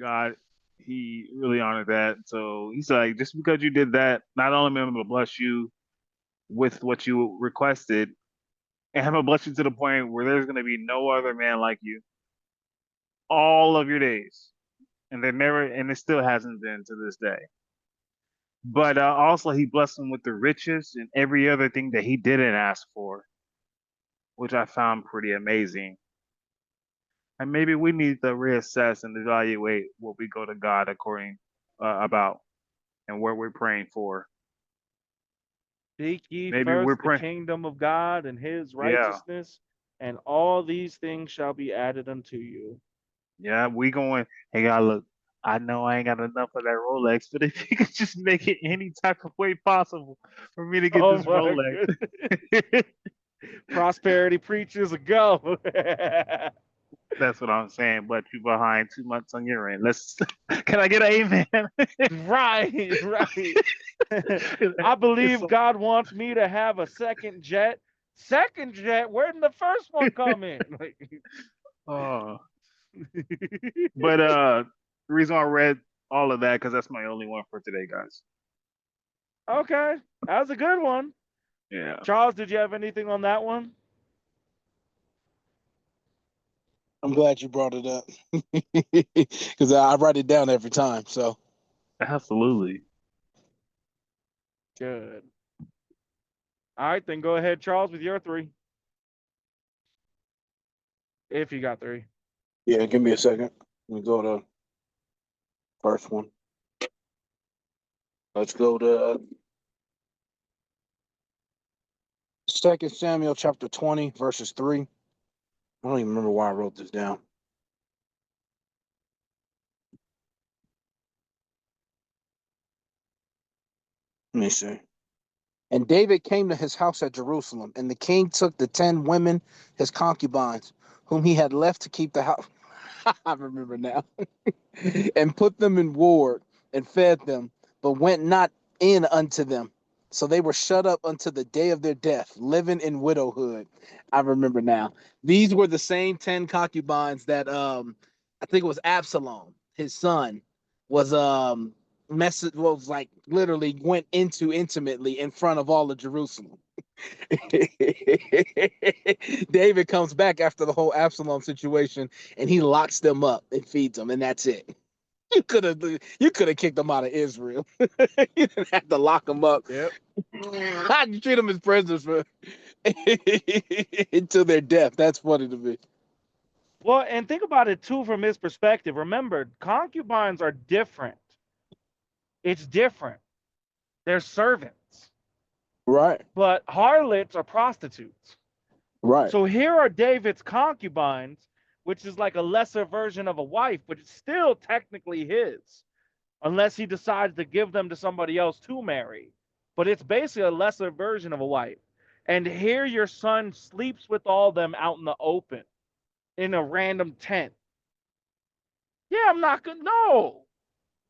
Speaker 3: God, he really honored that. So he's like, just because you did that, not only am I gonna bless you with what you requested, and I'm gonna bless you to the point where there's gonna be no other man like you all of your days. And there never and it still hasn't been to this day. But also he blessed him with the riches and every other thing that he didn't ask for, which I found pretty amazing. And maybe we need to reassess and evaluate what we go to God according about and what we're praying for.
Speaker 2: Seek ye
Speaker 3: Maybe we're
Speaker 2: first the
Speaker 3: praying.
Speaker 2: kingdom of God and his
Speaker 3: Yeah,
Speaker 2: righteousness, and all these things shall be added unto you.
Speaker 3: yeah. We going. Hey, God, look. I know I ain't got enough of that Rolex, but if you could just make it any type of way possible for me to get
Speaker 2: Oh
Speaker 3: this
Speaker 2: my goodness.
Speaker 3: Rolex.
Speaker 2: Prosperity preachers go.
Speaker 3: That's what I'm saying. But you behind 2 months on your end. Let's. Can I get an amen?
Speaker 2: Right, right. I
Speaker 3: It's
Speaker 2: believe God wants me to have a second jet. Second jet? Where did the first one come in? Like,
Speaker 3: oh, but the reason I read all of that because that's my only one for today, guys.
Speaker 2: okay, that was a good one.
Speaker 3: Yeah.
Speaker 2: Charles, did you have anything on that one?
Speaker 4: I'm glad you brought it up because I write it down every time. So
Speaker 3: Absolutely.
Speaker 2: Good. All right, then go ahead, Charles, with your three. If you got three.
Speaker 4: yeah, give me a second. Let me go to first one. Let's go to Second Samuel chapter 20, verses 3. I don't even remember why I wrote this down. Let me see. And David came to his house at Jerusalem, and the king took the 10 women, his concubines, whom he had left to keep the house. I remember now. And put them in ward and fed them, but went not in unto them. So they were shut up unto the day of their death, living in widowhood. I remember now. These were the same 10 concubines that I think it was Absalom, his son, was message was like literally went into intimately in front of all of Jerusalem. David comes back after the whole Absalom situation and he locks them up and feeds them, and that's it. You could have kicked them out of Israel. You didn't have to lock them up.
Speaker 2: Yep.
Speaker 4: How'd you treat them as prisoners for until their death? That's funny to me.
Speaker 2: Well, and think about it too from his perspective. Remember, concubines are different. It's different. They're servants,
Speaker 4: Right,
Speaker 2: but harlots are prostitutes.
Speaker 4: right.
Speaker 2: So here are David's concubines, which is like a lesser version of a wife, but it's still technically his, unless he decides to give them to somebody else to marry. But it's basically a lesser version of a wife. And here your son sleeps with all them out in the open. in a random tent. Yeah, I'm not gonna. No.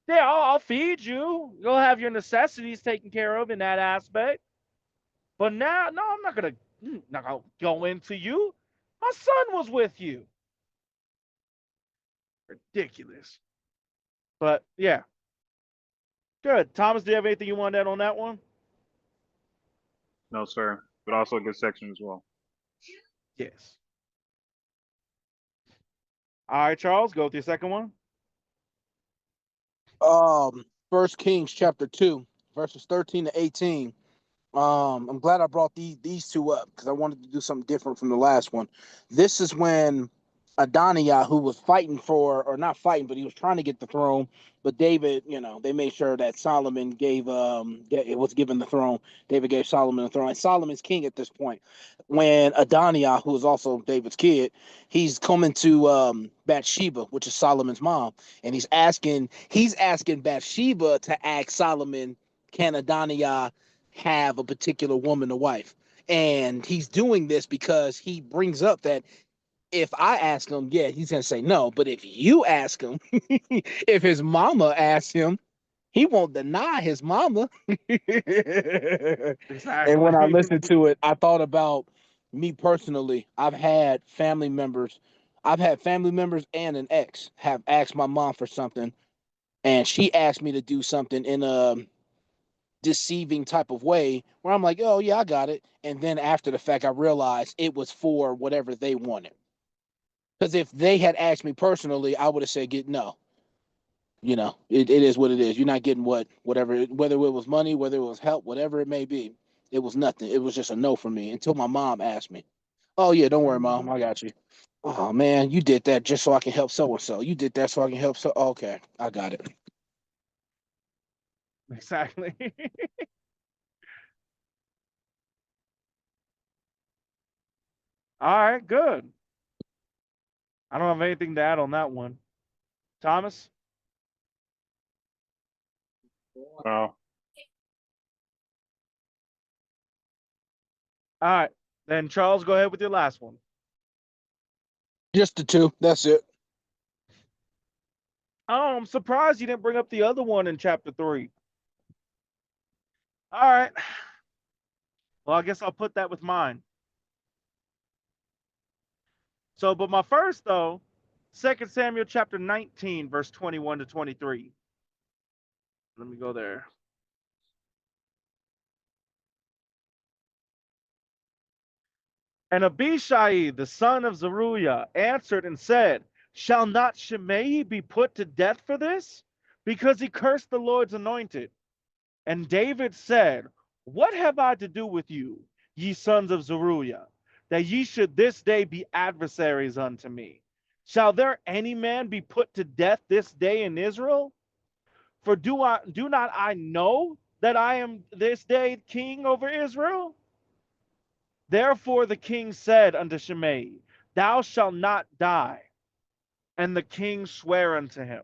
Speaker 2: Yeah, I'll feed you. You'll have your necessities taken care of in that aspect. But now, no, I'm not gonna go into you. My son was with you. Ridiculous. But yeah, good. Thomas, do you have anything you want to add on that one?
Speaker 3: No, sir. But also a good section as well.
Speaker 2: Yes. All right, Charles, go with your second one.
Speaker 4: First Kings chapter 2, verses 13 to 18. I'm glad I brought these two up because I wanted to do something different from the last one. This is when Adoniah, who was fighting for, or not fighting, but he was trying to get the throne, but David, they made sure that Solomon it was given the throne. David gave Solomon the throne, and Solomon's king at this point. When Adoniah, who is also David's kid, he's coming to Bathsheba, which is Solomon's mom, and he's asking Bathsheba to ask Solomon, can Adoniah have a particular woman to wife? And he's doing this because he brings up that if I ask him, yeah, he's gonna say no. But if you ask him, if his mama asks him, he won't deny his mama. And when I
Speaker 2: Exactly.
Speaker 4: listened to it, I thought about me personally. I've had family members and an ex have asked my mom for something, and she asked me to do something in a deceiving type of way where I'm like, oh yeah, I got it. And then after the fact, I realized it was for whatever they wanted. Because if they had asked me personally, I would have said, "Get no." It is what it is. You're not getting whatever, whether it was money, whether it was help, whatever it may be. It was nothing. It was just a no for me until my mom asked me. Oh yeah, don't worry, mom,
Speaker 2: Mhm.
Speaker 4: I got you. Oh man, you did that just so I can help so and so. You did that so I can help so. Okay, I got it.
Speaker 2: Exactly. All right, good. I don't have anything to add on that one. Thomas?
Speaker 3: Well,
Speaker 2: All right. Then Charles, go ahead with your last one.
Speaker 4: Just the two. That's it.
Speaker 2: Oh, I'm surprised you didn't bring up the other one in chapter 3. All right. Well, I guess I'll put that with mine. So, but my first though, 2 Samuel chapter 19, verse 21 to 23. Let me go there. And Abishai, the son of Zeruiah, answered and said, shall not Shimei be put to death for this? Because he cursed the Lord's anointed. And David said, what have I to do with you, ye sons of Zeruiah, that ye should this day be adversaries unto me? Shall there any man be put to death this day in Israel? For do not I know that I am this day king over Israel? Therefore the king said unto Shimei, thou shalt not die. And the king sware unto him.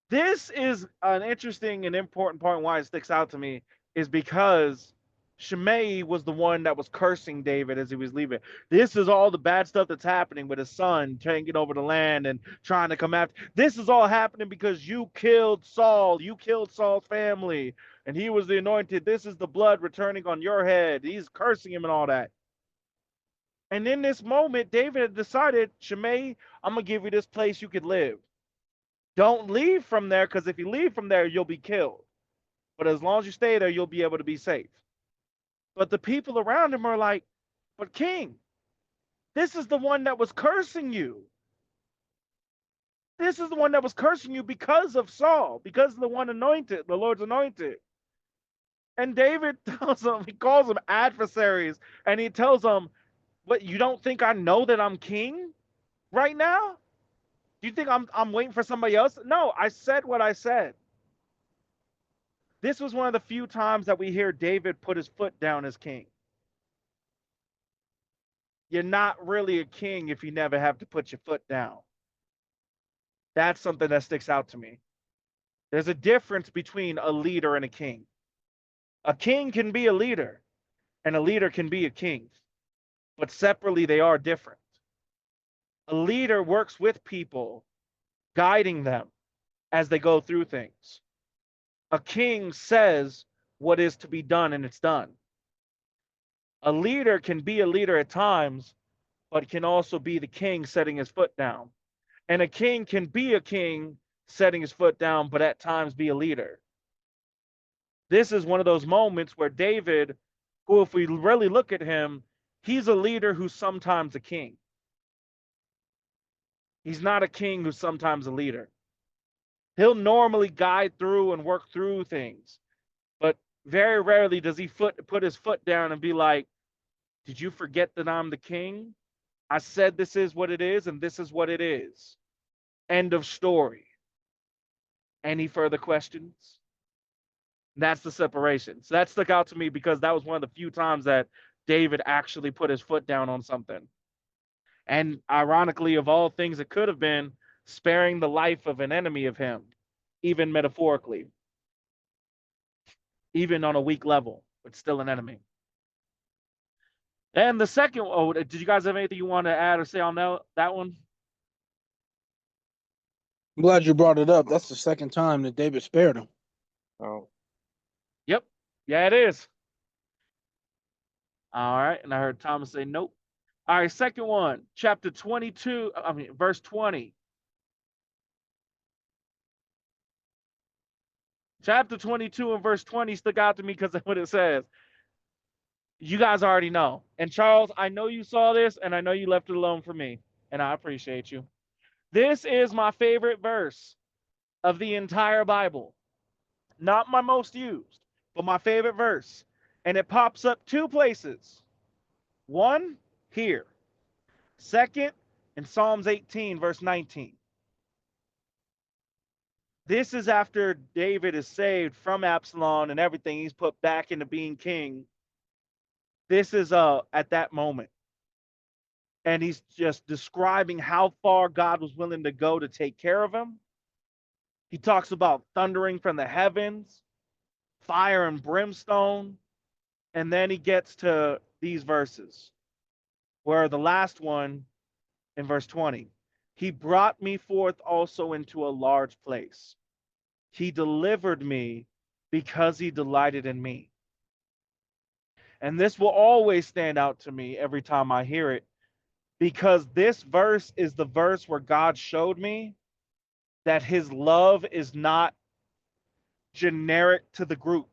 Speaker 2: This is an interesting and important part, and why it sticks out to me is because Shimei was the one that was cursing David as he was leaving. This is all the bad stuff that's happening with his son taking over the land and trying to come after. This is all happening because you killed Saul. You killed Saul's family, and he was the anointed. This is the blood returning on your head. He's cursing him and all that. And in this moment, David had decided, Shimei, I'm going to give you this place you could live. Don't leave from there, because if you leave from there, you'll be killed. But as long as you stay there, you'll be able to be safe. But the people around him are like, but king, this is the one that was cursing you. This is the one that was cursing you because of Saul, because of the one anointed, the Lord's anointed. And David tells them, he calls them adversaries, and he tells them, what, you don't think I know that I'm king right now? Do you think I'm waiting for somebody else? No, I said what I said. This was one of the few times that we hear David put his foot down as king. You're not really a king if you never have to put your foot down. That's something that sticks out to me. There's a difference between a leader and a king. A king can be a leader, and a leader can be a king, but separately they are different. A leader works with people, guiding them as they go through things. A king says what is to be done and it's done. A leader can be a leader at times, but can also be the king setting his foot down. And a king can be a king setting his foot down, but at times be a leader. This is one of those moments where David, who, if we really look at him, he's a leader who's sometimes a king. He's not a king who's sometimes a leader. He'll normally guide through and work through things, but very rarely does he put his foot down and be like, did you forget that I'm the king? I said this is what it is, and this is what it is. End of story. Any further questions? That's the separation. So that stuck out to me because that was one of the few times that David actually put his foot down on something. And ironically, of all things, it could have been sparing the life of an enemy of him, even metaphorically, even on a weak level, but still an enemy. And the second, oh, did you guys have anything you want to add or say on that one?
Speaker 4: I'm glad you brought it up. That's the second time that David spared him.
Speaker 3: Oh,
Speaker 2: Yep. Yeah, it is. All right. And I heard Thomas say nope. All right. Second one, chapter 22, verse 20. Chapter 22 and verse 20 stuck out to me because of what it says. You guys already know. And Charles, I know you saw this and I know you left it alone for me. And I appreciate you. This is my favorite verse of the entire Bible. Not my most used, but my favorite verse. And it pops up two places. One, here. Second, in Psalms 18, verse 19. This is after David is saved from Absalom and everything. He's put back into being king. This is at that moment. And he's just describing how far God was willing to go to take care of him. He talks about thundering from the heavens, fire and brimstone. And then he gets to these verses, where the last one in verse 20, he brought me forth also into a large place. He delivered me because he delighted in me. And this will always stand out to me every time I hear it, because this verse is the verse where God showed me that his love is not generic to the group.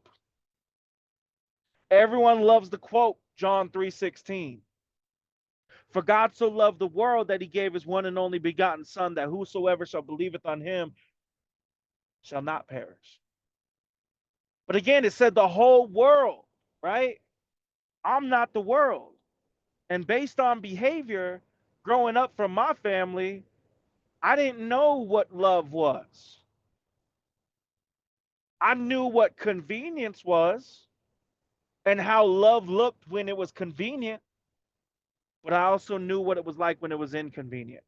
Speaker 2: Everyone loves the quote, John 3:16. For God so loved the world that he gave his one and only begotten Son, that whosoever shall believeth on him shall not perish. But again, it said the whole world, right? I'm not the world. And based on behavior, growing up from my family, I didn't know what love was. I knew what convenience was and how love looked when it was convenient, but I also knew what it was like when it was inconvenient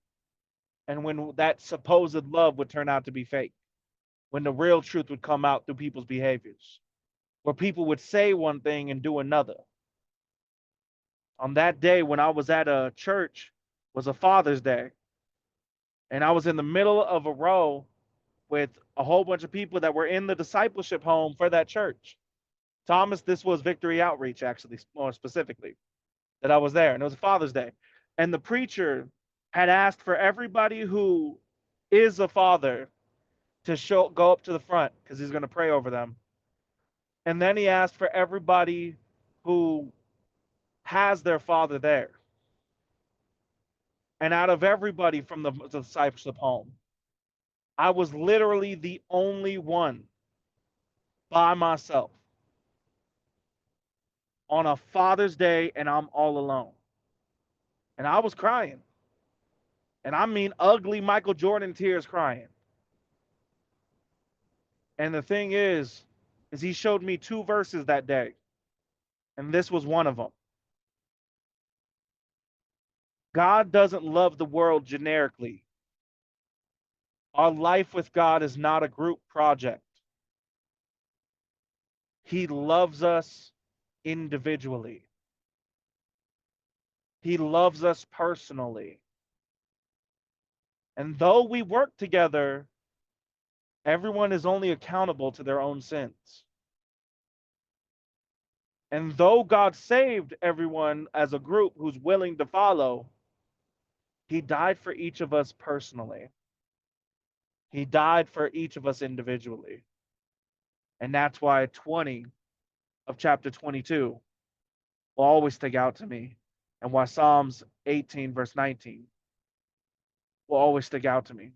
Speaker 2: and when that supposed love would turn out to be fake, when the real truth would come out through people's behaviors, where people would say one thing and do another. On that day when I was at a church was a Father's Day, and I was in the middle of a row with a whole bunch of people that were in the discipleship home for that church. Thomas, this was Victory Outreach, actually, more specifically, that I was there, and it was a Father's Day. And the preacher had asked for everybody who is a father to go up to the front because he's going to pray over them. And then he asked for everybody who has their father there. And out of everybody from the discipleship home, I was literally the only one by myself on a Father's Day, and I'm all alone. And I was crying. And I mean ugly Michael Jordan tears crying. And the thing is he showed me two verses that day. And this was one of them. God doesn't love the world generically. Our life with God is not a group project. He loves us individually. He loves us personally. And though we work together, everyone is only accountable to their own sins. And though God saved everyone as a group who's willing to follow, he died for each of us personally. He died for each of us individually. And that's why 20 of chapter 22 will always stick out to me. And why Psalms 18, verse 19 will always stick out to me.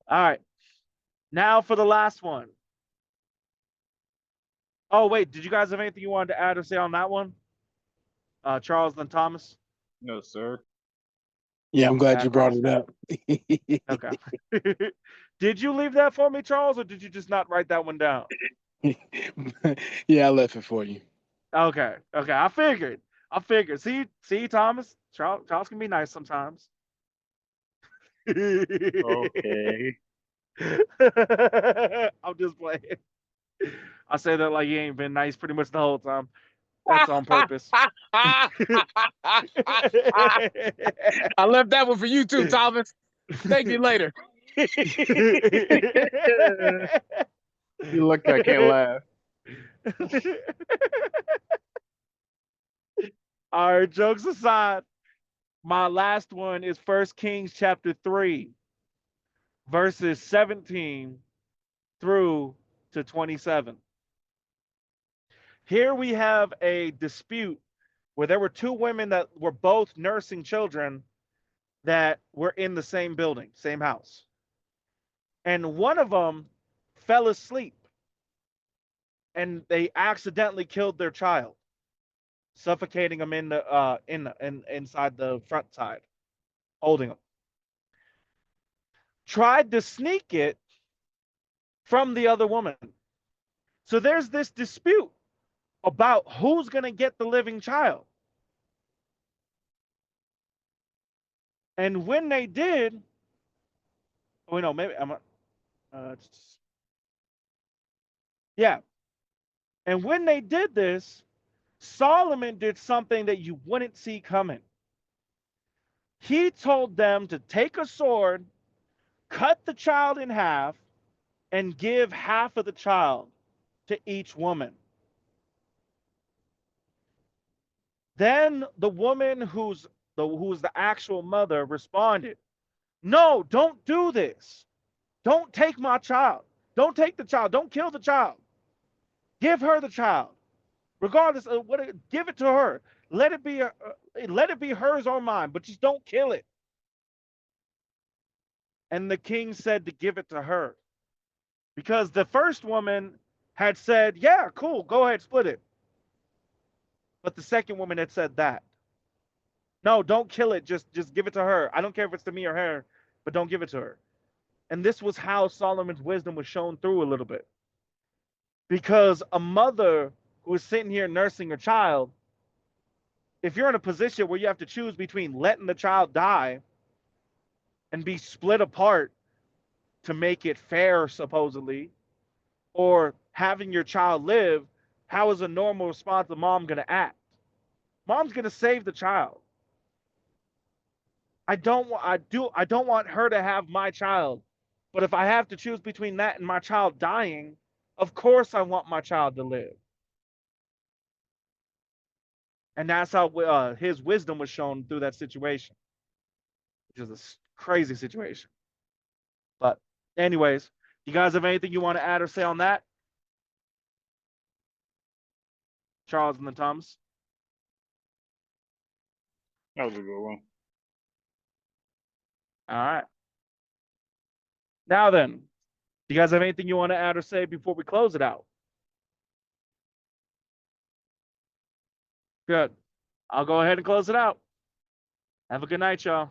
Speaker 2: All right. Now for the last one. Oh, wait. Did you guys have anything you wanted to add or say on that one? Charles and Thomas?
Speaker 3: No, sir.
Speaker 4: Yeah, I'm glad
Speaker 2: Bad
Speaker 4: you brought
Speaker 2: cross.
Speaker 4: it up.
Speaker 2: Okay. Did you leave that for me, Charles, or did you just not write that one down?
Speaker 4: Yeah, I left it for you.
Speaker 2: Okay. Okay. I figured. See, Thomas? Charles can be nice sometimes.
Speaker 3: Okay.
Speaker 2: I'm just playing. I say that like he ain't been nice pretty much the whole time. That's on purpose.
Speaker 4: I left that one for you too, Thomas. Thank you later.
Speaker 3: You lucky I can't laugh.
Speaker 2: All right, jokes aside, my last one is 1 Kings chapter 3, verses 17 through to 27. Here we have a dispute where there were two women that were both nursing children that were in the same building, same house. And one of them fell asleep and they accidentally killed their child, suffocating them inside the front side, holding them. Tried to sneak it from the other woman. So there's this dispute about who's going to get the living child. And when they did, oh no, maybe I'm yeah. And when they did this, Solomon did something that you wouldn't see coming. He told them to take a sword, cut the child in half, and give half of the child to each woman. Then the woman who's the actual mother responded, "No, don't do this. Don't take my child. Don't take the child. Don't kill the child. Give her the child. Regardless of what give it to her. Let it be hers or mine, but just don't kill it." And the king said to give it to her. Because the first woman had said, "Yeah, cool, go ahead, split it." But the second woman had said that. "No, don't kill it. Just give it to her. I don't care if it's to me or her, but don't give it to her." And this was how Solomon's wisdom was shown through a little bit. Because a mother who is sitting here nursing a child, if you're in a position where you have to choose between letting the child die and be split apart to make it fair, supposedly, or having your child live, how is a normal responsible mom going to act? Mom's going to save the child. I don't want her to have my child. But if I have to choose between that and my child dying, of course I want my child to live. And that's how his wisdom was shown through that situation, which is a crazy situation. But anyways, you guys have anything you want to add or say on that? Charles and then Thomas?
Speaker 3: That was a good one.
Speaker 2: All right. Now then, you guys have anything you want to add or say before we close it out? Good. I'll go ahead and close it out. Have a good night, y'all.